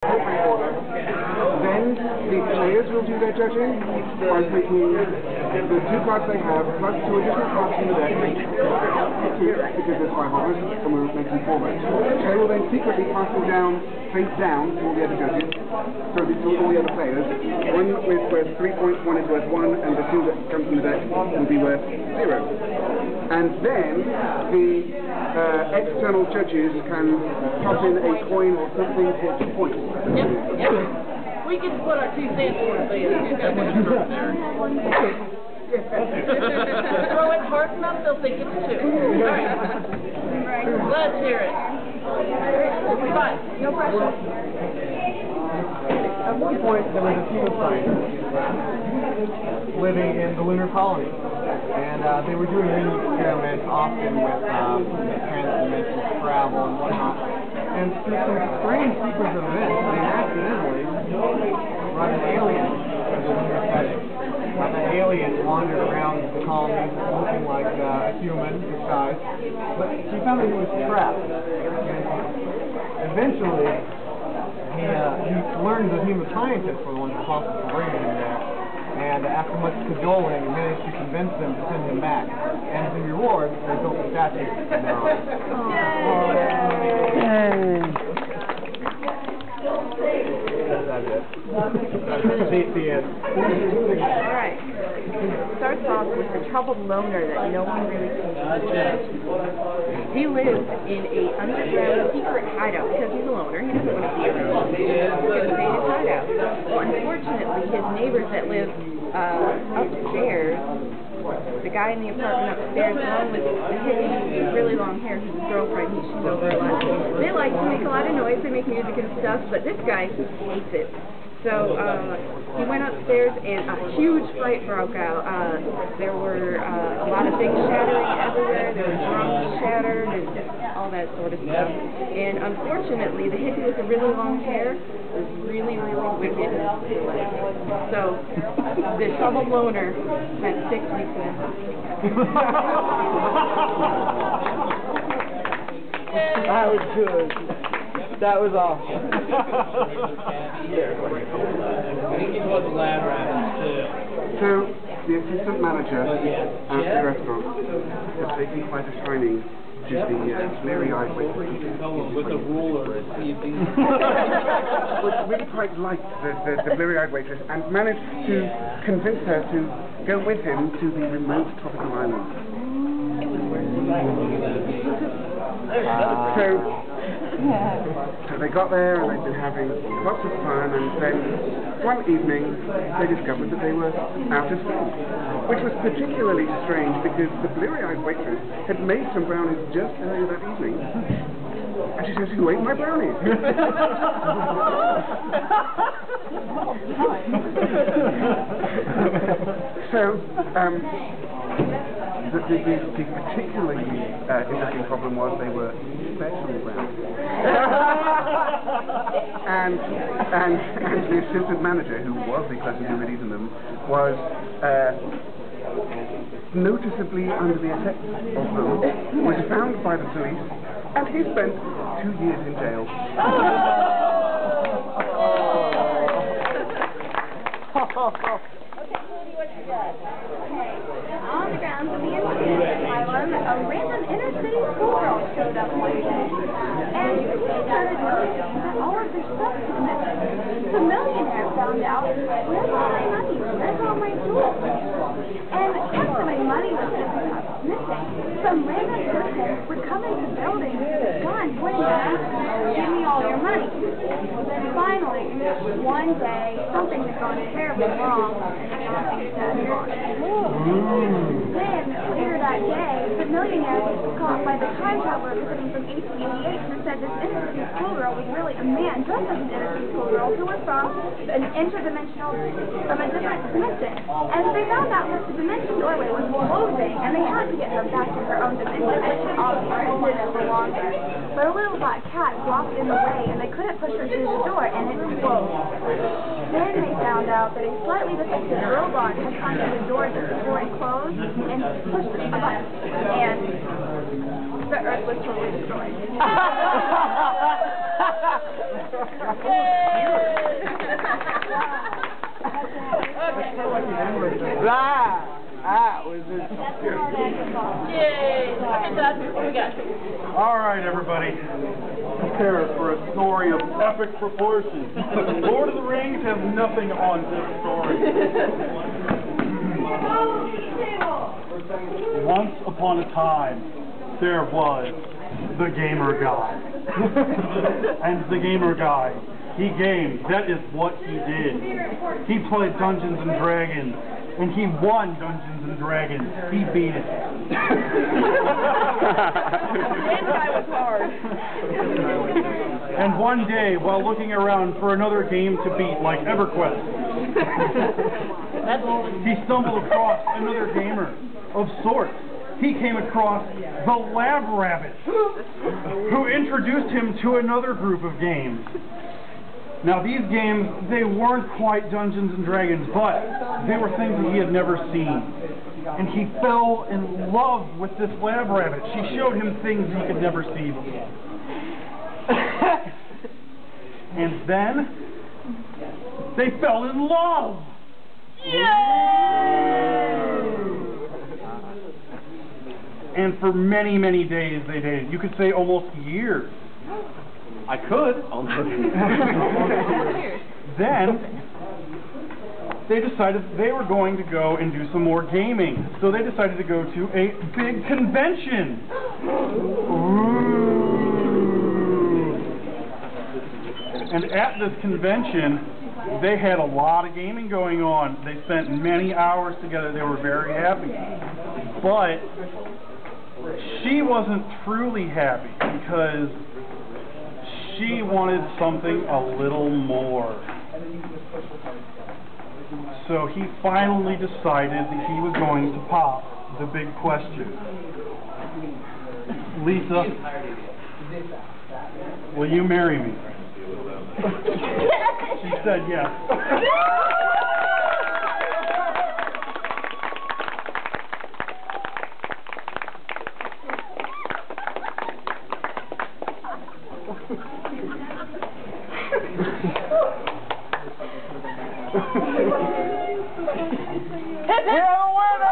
Then the players will do their judging by taking the 2 cards they have plus 2 additional cards from the deck, 2 because there's 5 of us and we're making 4 votes. They will then secretly pass them down, face down to all the other judges, so to all the other players. One is worth 3 points, one is worth 1, and the 2 that come from the deck will be worth 0. And then the external judges can toss in a coin or something for 2 points. Yep. We get to put our 2 cents worth in. Throw it hard enough, they'll think it's 2. All right. Let's hear it. Fine. No pressure. At one point, there was a team of scientists living in the lunar colony. And they were doing many experiments, often with transdimensional travel and whatnot. And through some strange sequence of events, they accidentally brought an alien to the lunar setting. The alien wandered around the colony looking like a human disguised, but she found that he was trapped. And eventually, he learned that human scientists were the ones responsible for bringing him there. And after much cajoling, managed to convince them to send him back. And as a reward, they built a statue in their honor. That's it. The end. Alright. Starts off with the troubled loner that no one really seems to judge. He lives in a underground secret hideout because he's a loner. He doesn't want to be around. He's going to stay in his hideout. Well, unfortunately, his neighbors that live upstairs, the guy in the apartment upstairs, along with the hippie with really long hair, who's his girlfriend, she's over a lot. They like to make a lot of noise, they make music and stuff, but this guy hates it. So he went upstairs and a huge fight broke out. There were a lot of things shattering everywhere. There were drums shattered and all that sort of stuff. And unfortunately, the hippie with the really long hair was really, really wicked. So the troubled loner spent 6 weeks in a hospital. That was good. That was awesome. So, the assistant manager at the restaurant has taken quite a shining to the bleary-eyed waitress. With a ruler, Which really quite liked the bleary-eyed waitress and managed to convince her to go with him to the remote tropical island. So they got there and they'd been having lots of fun, and then one evening they discovered that they were out of food, which was particularly strange because the bleary-eyed waitress had made some brownies just earlier that evening, and she says, "Who ate my brownies?" So, the particularly interesting problem was they were special brownies. and the assistant manager, who was the person who had eaten them, was noticeably under the effects of them, was found by the police, and he spent 2 years in jail. On the grounds of the asylum, a random inner-city schoolgirl showed up one day, and she started noticing that all of her stuff was missing. The millionaire found out, "Where's all my money? Where's all my jewels?" And once my money was missing, some random person would come into the building with a gun pointing at us, "Give me all your money." Then finally, one day, something had gone terribly wrong, and nothing said gone. Then, later that day, the millionaire was caught by the time traveler visiting from 1888 who said this inner-city schoolgirl was really a man dressed as an inner-city schoolgirl who was from a different dimension. And they found out that the dimension doorway was closing, and they had to get her back to her own dimension, which obviously didn't belong there. But a little black cat blocked in the way, and they couldn't push her through the door, and it closed. Then they found out that a slightly defective robot had come to the door just before it closed and pushed a button, and the Earth was totally destroyed. That was it. Yay! Okay, so that's what we got. All right, everybody. Prepare for a story of epic proportions. Lord of the Rings has nothing on this story. Once upon a time, there was the gamer guy. And the gamer guy, he gamed. That is what he did. He played Dungeons and Dragons. And he won Dungeons and Dragons. He beat it. That guy was hard. And one day, while looking around for another game to beat, like EverQuest, he stumbled across another gamer of sorts. He came across the Lab Rabbit, who introduced him to another group of games. Now these games, they weren't quite Dungeons and Dragons, but they were things that he had never seen. And he fell in love with this Lab Rabbit. She showed him things he could never see before. And then, they fell in love! And for many, many days they dated. You could say almost years. I could. Then, they decided they were going to go and do some more gaming. So they decided to go to a big convention. And at this convention, they had a lot of gaming going on. They spent many hours together. They were very happy. But she wasn't truly happy because she wanted something a little more. So he finally decided that he was going to pop the big question. Lisa, will you marry me? She said yes. We have a winner!